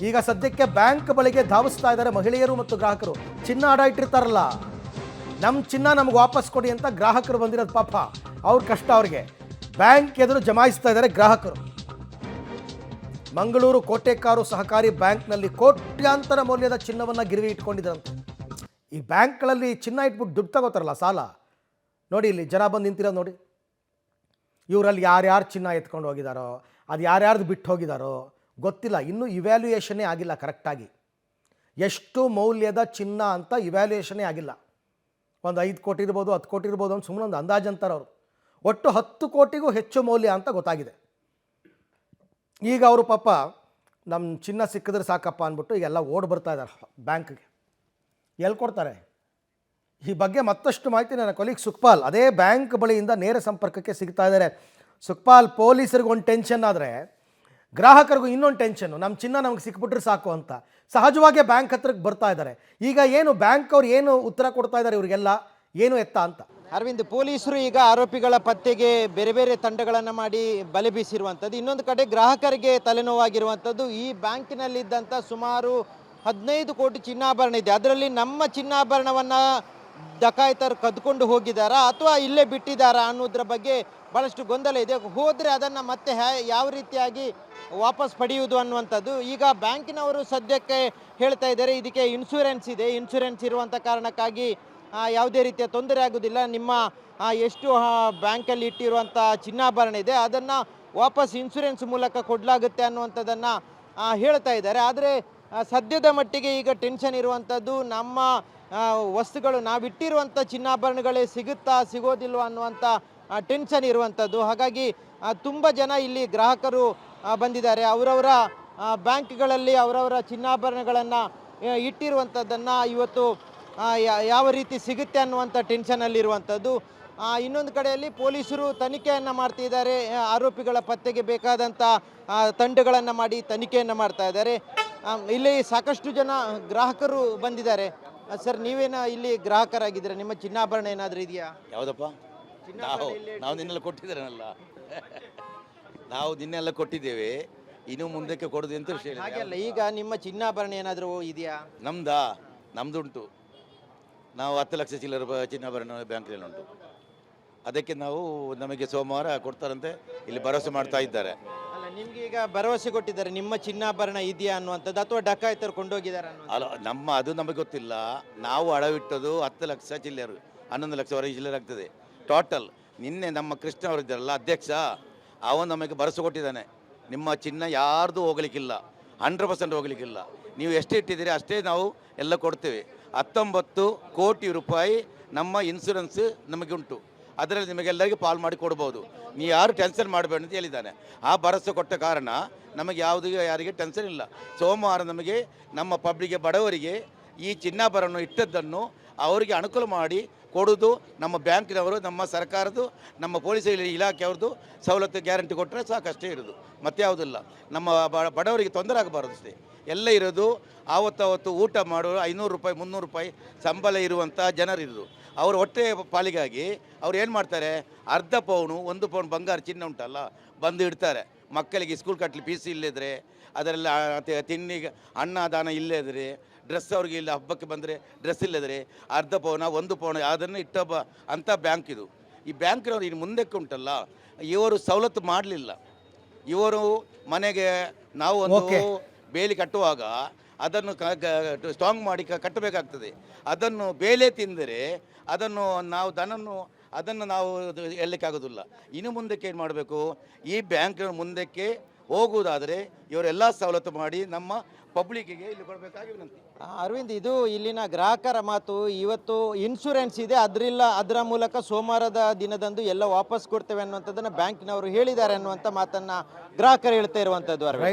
ಈಗ ಸದ್ಯಕ್ಕೆ ಬ್ಯಾಂಕ್ ಬಳಿಗೆ ಧಾವಿಸ್ತಾ ಇದ್ದಾರೆ ಮಹಿಳೆಯರು ಮತ್ತು ಗ್ರಾಹಕರು. ಚಿನ್ನ ಅಡ ಇಟ್ಟಿರ್ತಾರಲ್ಲ, ನಮ್ಮ ಚಿನ್ನ ನಮ್ಗೆ ವಾಪಸ್ ಕೊಡಿ ಅಂತ ಗ್ರಾಹಕರು ಬಂದಿರೋದು ಪಾಪ. ಅವ್ರ ಕಷ್ಟ ಅವ್ರಿಗೆ. ಬ್ಯಾಂಕ್ ಎದುರು ಜಮಾಯಿಸ್ತಾ ಇದ್ದಾರೆ ಗ್ರಾಹಕರು. ಮಂಗಳೂರು ಕೋಟೆಕಾರು ಸಹಕಾರಿ ಬ್ಯಾಂಕ್ನಲ್ಲಿ ಕೋಟ್ಯಾಂತರ ಮೌಲ್ಯದ ಚಿನ್ನವನ್ನು ಗಿರ್ವಿ ಇಟ್ಕೊಂಡಿದ್ದಾರಂತೆ. ಈ ಬ್ಯಾಂಕ್ಗಳಲ್ಲಿ ಚಿನ್ನ ಇಟ್ಬಿಟ್ಟು ದುಡ್ಡು ತಗೋತಾರಲ್ಲ ಸಾಲ, ನೋಡಿ ಇಲ್ಲಿ ಜನ ಬಂದು ನಿಂತಿರೋದು ನೋಡಿ. ಇವರಲ್ಲಿ ಯಾರ್ಯಾರು ಚಿನ್ನ ಎತ್ಕೊಂಡು ಹೋಗಿದಾರೋ, ಅದು ಯಾರ್ಯಾರ್ದು ಬಿಟ್ಟು ಹೋಗಿದಾರೋ ಗೊತ್ತಿಲ್ಲ. ಇನ್ನೂ ಇವ್ಯಾಲ್ಯೂಯೇಷನ್ನೇ ಆಗಿಲ್ಲ ಕರೆಕ್ಟಾಗಿ. ಎಷ್ಟು ಮೌಲ್ಯದ ಚಿನ್ನ ಅಂತ ಇವ್ಯಾಲ್ಯೂಯೇಷನ್ನೇ ಆಗಿಲ್ಲ. ಒಂದು 5 ಕೋಟಿ ಇರ್ಬೋದು, 10 ಕೋಟಿ ಇರ್ಬೋದು ಅಂತ ಸುಮ್ಮನೆ ಒಂದು ಅಂದಾಜು ಅಂತಾರೆ ಅವರು. ಒಟ್ಟು 10 ಕೋಟಿಗೂ ಹೆಚ್ಚು ಮೌಲ್ಯ ಅಂತ ಗೊತ್ತಾಗಿದೆ. ಈಗ ಅವರು ಪಾಪ ನಮ್ಮ ಚಿನ್ನ ಸಿಕ್ಕಿದ್ರೆ ಸಾಕಪ್ಪ ಅಂದ್ಬಿಟ್ಟು ಈಗೆಲ್ಲ ಓಡಿ ಬರ್ತಾ ಇದ್ದಾರೆ ಬ್ಯಾಂಕ್ಗೆ. ಎಲ್ಲಿ ಕೊಡ್ತಾರೆ? ಈ ಬಗ್ಗೆ ಮತ್ತಷ್ಟು ಮಾಹಿತಿ ನನ್ನ ಕೊಲೀಗ್ ಸುಖಪಾಲ್ ಅದೇ ಬ್ಯಾಂಕ್ ಬಳಿಯಿಂದ ನೇರ ಸಂಪರ್ಕಕ್ಕೆ ಸಿಗ್ತಾ ಇದ್ದಾರೆ. ಸುಖಪಾಲ್, ಪೊಲೀಸರಿಗೆ ಒಂದು ಟೆನ್ಷನ್ ಆದರೆ ಗ್ರಾಹಕರಿಗೂ ಇನ್ನೊಂದು ಟೆನ್ಷನ್ನು, ನಮ್ಮ ಚಿನ್ನ ನಮ್ಗೆ ಸಿಕ್ಬಿಟ್ರೆ ಸಾಕು ಅಂತ ಸಹಜವಾಗಿ ಬ್ಯಾಂಕ್ ಹತ್ರಕ್ಕೆ ಬರ್ತಾ ಇದ್ದಾರೆ. ಈಗ ಏನು ಬ್ಯಾಂಕ್ ಅವ್ರು ಏನು ಉತ್ತರ ಕೊಡ್ತಾ ಇದ್ದಾರೆ ಇವರಿಗೆಲ್ಲ, ಏನು ಎತ್ತ ಅಂತ? ಅರವಿಂದ್, ಪೊಲೀಸರು ಈಗ ಆರೋಪಿಗಳ ಪತ್ತೆಗೆ ಬೇರೆ ಬೇರೆ ತಂಡಗಳನ್ನು ಮಾಡಿ ಬಲೆ ಬೀಸಿರುವಂಥದ್ದು. ಇನ್ನೊಂದು ಕಡೆ ಗ್ರಾಹಕರಿಗೆ ತಲೆನೋವಾಗಿರುವಂಥದ್ದು. ಈ ಬ್ಯಾಂಕಿನಲ್ಲಿದ್ದಂಥ ಸುಮಾರು 15 ಕೋಟಿ ಚಿನ್ನಾಭರಣ ಇದೆ. ಅದರಲ್ಲಿ ನಮ್ಮ ಚಿನ್ನಾಭರಣವನ್ನು ಡಕಾಯಿತರು ಕದ್ಕೊಂಡು ಹೋಗಿದ್ದಾರಾ ಅಥವಾ ಇಲ್ಲೇ ಬಿಟ್ಟಿದ್ದಾರಾ ಅನ್ನೋದ್ರ ಬಗ್ಗೆ ಭಾಳಷ್ಟು ಗೊಂದಲ ಇದೆ. ಹೋದರೆ ಅದನ್ನು ಮತ್ತೆ ಯಾವ ರೀತಿಯಾಗಿ ವಾಪಸ್ ಪಡೆಯುವುದು ಅನ್ನುವಂಥದ್ದು. ಈಗ ಬ್ಯಾಂಕಿನವರು ಸದ್ಯಕ್ಕೆ ಹೇಳ್ತಾ ಇದ್ದಾರೆ ಇದಕ್ಕೆ ಇನ್ಶೂರೆನ್ಸ್ ಇದೆ, ಇನ್ಶೂರೆನ್ಸ್ ಇರುವಂಥ ಕಾರಣಕ್ಕಾಗಿ ಯಾವುದೇ ರೀತಿಯ ತೊಂದರೆ ಆಗೋದಿಲ್ಲ. ನಿಮ್ಮ ಎಷ್ಟು ಬ್ಯಾಂಕಲ್ಲಿ ಇಟ್ಟಿರುವಂಥ ಚಿನ್ನಾಭರಣ ಇದೆ ಅದನ್ನು ವಾಪಸ್ ಇನ್ಶೂರೆನ್ಸ್ ಮೂಲಕ ಕೊಡಲಾಗುತ್ತೆ ಅನ್ನುವಂಥದ್ದನ್ನು ಹೇಳ್ತಾ ಇದ್ದಾರೆ. ಆದರೆ ಸದ್ಯದ ಮಟ್ಟಿಗೆ ಈಗ ಟೆನ್ಷನ್ ಇರುವಂಥದ್ದು ನಮ್ಮ ವಸ್ತುಗಳು ನಾವಿಟ್ಟಿರುವಂಥ ಚಿನ್ನಾಭರಣಗಳೇ ಸಿಗುತ್ತಾ ಸಿಗೋದಿಲ್ವ ಅನ್ನುವಂಥ ಟೆನ್ಷನ್ ಇರುವಂಥದ್ದು. ಹಾಗಾಗಿ ತುಂಬ ಜನ ಇಲ್ಲಿ ಗ್ರಾಹಕರು ಬಂದಿದ್ದಾರೆ. ಅವರವರ ಬ್ಯಾಂಕ್ಗಳಲ್ಲಿ ಅವರವರ ಚಿನ್ನಾಭರಣಗಳನ್ನು ಇಟ್ಟಿರುವಂಥದ್ದನ್ನು ಇವತ್ತು ಯಾವ ರೀತಿ ಸಿಗುತ್ತೆ ಅನ್ನುವಂಥ ಟೆನ್ಷನಲ್ಲಿರುವಂಥದ್ದು. ಇನ್ನೊಂದು ಕಡೆಯಲ್ಲಿ ಪೊಲೀಸರು ತನಿಖೆಯನ್ನು ಮಾಡ್ತಿದ್ದಾರೆ. ಆರೋಪಿಗಳ ಪತ್ತೆಗೆ ಬೇಕಾದಂಥ ತಂಡಗಳನ್ನು ಮಾಡಿ ತನಿಖೆಯನ್ನು ಮಾಡ್ತಾ ಇದ್ದಾರೆ. ಇಲ್ಲಿ ಸಾಕಷ್ಟು ಜನ ಗ್ರಾಹಕರು ಬಂದಿದ್ದಾರೆ. ಸರ್, ನೀವೇನ ಇಲ್ಲಿ ಗ್ರಾಹಕರಾಗಿದ್ದೀರಾ? ನಿಮ್ಮ ಚಿನ್ನಾಭರಣ ಏನಾದರೂ ಇದೆಯಾ? ಯಾವುದಪ್ಪ? ನಾವು ನಿನ್ನೆಲ್ಲ ಕೊಟ್ಟಿದ್ದೇನಲ್ಲ. ನಾವು ನಿನ್ನೆಲ್ಲ ಕೊಟ್ಟಿದ್ದೇವೆ, ಇನ್ನು ಮುಂದಕ್ಕೆ ಕೊಡೋದು ಅಂತ ವಿಷಯ. ಹಾಗೆಲ್ಲ ಈಗ ನಿಮ್ಮ ಚಿನ್ನಾಭರಣ ಏನಾದರೂ ಇದೆಯಾ? ನಮ್ದುಂಟು. ನಾವು 10 ಲಕ್ಷ ಚಿಲ್ಲರೆ ಚಿನ್ನಾಭರಣ ಬ್ಯಾಂಕಲ್ಲಿ ಉಂಟು. ಅದಕ್ಕೆ ನಾವು ನಮಗೆ ಸೋಮವಾರ ಕೊಡ್ತಾರಂತೆ ಇಲ್ಲಿ ಭರವಸೆ ಮಾಡ್ತಾ ಇದ್ದಾರೆ. ಅಲ್ಲ, ನಿಮ್ಗೆ ಈಗ ಭರವಸೆ ಕೊಟ್ಟಿದ್ದಾರೆ ನಿಮ್ಮ ಚಿನ್ನಾಭರಣ ಇದೆಯಾ ಅನ್ನುವಂಥದ್ದು, ಅಥವಾ ಡಕಾಯಿತರು ಕೊಂಡೋಗಿದ್ದಾರೆ ಅಲ್ಲ, ಅದು ನಮಗೆ ಗೊತ್ತಿಲ್ಲ. ನಾವು ಅಡವಿಟ್ಟದು 10 ಲಕ್ಷ ಚಿಲ್ಲರೆ, 11 ಲಕ್ಷವರೆಗೆ ಚಿಲ್ಲರೆ ಆಗ್ತದೆ ಟೋಟಲ್. ನಿನ್ನೆ ನಮ್ಮ ಕೃಷ್ಣ ಅವರಿದ್ದಾರಲ್ಲ ಅಧ್ಯಕ್ಷ, ಅವನು ನಮಗೆ ಭರವಸೆ ಕೊಟ್ಟಿದ್ದಾನೆ, ನಿಮ್ಮ ಚಿನ್ನ ಯಾರ್ದು ಹೋಗಲಿಕ್ಕಿಲ್ಲ, 100% ಹೋಗಲಿಕ್ಕಿಲ್ಲ. ನೀವು ಎಷ್ಟು ಇಟ್ಟಿದ್ದೀರಿ ಅಷ್ಟೇ ನಾವು ಎಲ್ಲ ಕೊಡ್ತೇವೆ. 19 ಕೋಟಿ ರೂಪಾಯಿ ನಮ್ಮ ಇನ್ಸೂರೆನ್ಸ್ ನಮಗೆ ಉಂಟು. ಅದರಲ್ಲಿ ನಿಮಗೆಲ್ಲರಿಗೂ ಪಾಲ್ ಮಾಡಿ ಕೊಡ್ಬೋದು. ನೀವು ಯಾರು ಟೆನ್ಷನ್ ಮಾಡಬೇಡಿ ಅಂತ ಹೇಳಿದ್ದಾನೆ. ಆ ಭರವಸೆ ಕೊಟ್ಟ ಕಾರಣ ನಮಗೆ ಯಾರಿಗೆ ಟೆನ್ಷನ್ ಇಲ್ಲ. ಸೋಮವಾರ ನಮಗೆ ನಮ್ಮ ಪಬ್ಲಿಕ್ಗೆ, ಬಡವರಿಗೆ ಈ ಚಿನ್ನಾಭರಣ ಇಟ್ಟದ್ದನ್ನು ಅವರಿಗೆ ಅನುಕೂಲ ಮಾಡಿ ಕೊಡೋದು ನಮ್ಮ ಬ್ಯಾಂಕಿನವರು, ನಮ್ಮ ಸರ್ಕಾರದ್ದು, ನಮ್ಮ ಪೊಲೀಸ್ ಇಲಾಖೆಯವ್ರದ್ದು ಸವಲತ್ತು ಗ್ಯಾರಂಟಿ ಕೊಟ್ಟರೆ ಸಾಕಷ್ಟೇ ಇರೋದು, ಮತ್ತೆ ಯಾವುದಿಲ್ಲ. ನಮ್ಮ ಬಡವರಿಗೆ ತೊಂದರೆ ಆಗಬಾರದು ಅಷ್ಟೇ. ಎಲ್ಲ ಇರೋದು ಆವತ್ತು ಊಟ ಮಾಡೋರು 500 ರೂಪಾಯಿ 300 ರೂಪಾಯಿ ಸಂಬಳ ಇರುವಂಥ ಜನರಿರೋದು. ಅವರು ಹೊಟ್ಟೆ ಪಾಲಿಗಾಗಿ ಅವ್ರು ಏನು ಮಾಡ್ತಾರೆ, ಅರ್ಧ ಪೌನು 1 ಪೌಂಡ್ ಬಂಗಾರ ಚಿನ್ನ ಉಂಟಲ್ಲ ಬಂದು ಇಡ್ತಾರೆ. ಮಕ್ಕಳಿಗೆ ಸ್ಕೂಲ್ ಕಟ್ಟಲಿ ಫೀಸ್ ಇಲ್ಲದ್ರೆ, ಅದರಲ್ಲಿ ತಿನ್ನಿಗೆ ಅನ್ನದಾನ ಇಲ್ಲದ್ರೆ, ಡ್ರೆಸ್ ಅವ್ರಿಗೆ ಇಲ್ಲ, ಹಬ್ಬಕ್ಕೆ ಬಂದರೆ ಡ್ರೆಸ್ ಇಲ್ಲದ್ರೆ ಅರ್ಧ ಪೌನ 1 ಪೌನ ಅದನ್ನು ಇಟ್ಟೊಬ್ಬ ಅಂಥ ಬ್ಯಾಂಕ್ ಇದು. ಈ ಬ್ಯಾಂಕಿನವ್ರು ಇನ್ನು ಮುಂದಕ್ಕೆ ಉಂಟಲ್ಲ, ಇವರು ಸವಲತ್ತು ಮಾಡಲಿಲ್ಲ. ಇವರು ಮನೆಗೆ ನಾವು ಒಂದು ಬೇಲಿ ಕಟ್ಟುವಾಗ ಅದನ್ನು ಸ್ಟ್ರಾಂಗ್ ಮಾಡಿ ಕಟ್ಟಬೇಕಾಗ್ತದೆ. ಅದನ್ನು ಬೇಲೆ ತಿಂದರೆ ಅದನ್ನು ನಾವು ಹೇಳಲಿಕ್ಕಾಗೋದಿಲ್ಲ. ಇನ್ನು ಮುಂದಕ್ಕೆ ಏನು ಮಾಡಬೇಕು, ಈ ಬ್ಯಾಂಕಿನ ಮುಂದಕ್ಕೆ ಹೋಗುವುದಾದರೆ ಇವರೆಲ್ಲ ಸವಲತ್ತು ಮಾಡಿ ನಮ್ಮ ಪಬ್ಲಿಕ್ಕಿಗೆ ಇಲ್ಲಿ ಕೊಡಬೇಕಾಗಿ ವಿನಂತಿ. ಅರವಿಂದ್, ಇದು ಇಲ್ಲಿನ ಗ್ರಾಹಕರ ಮಾತು. ಇವತ್ತು ಇನ್ಶೂರೆನ್ಸ್ ಇದೆ, ಅದರ ಮೂಲಕ ಸೋಮವಾರದ ದಿನದಂದು ಎಲ್ಲ ವಾಪಸ್ ಕೊಡ್ತೇವೆ ಅನ್ನುವಂಥದ್ದನ್ನು ಬ್ಯಾಂಕಿನವರು ಹೇಳಿದ್ದಾರೆ ಅನ್ನುವಂಥ ಮಾತನ್ನು ಗ್ರಾಹಕರು ಹೇಳ್ತಾ ಇರುವಂಥದ್ದು. ಅರವಿಂದ್.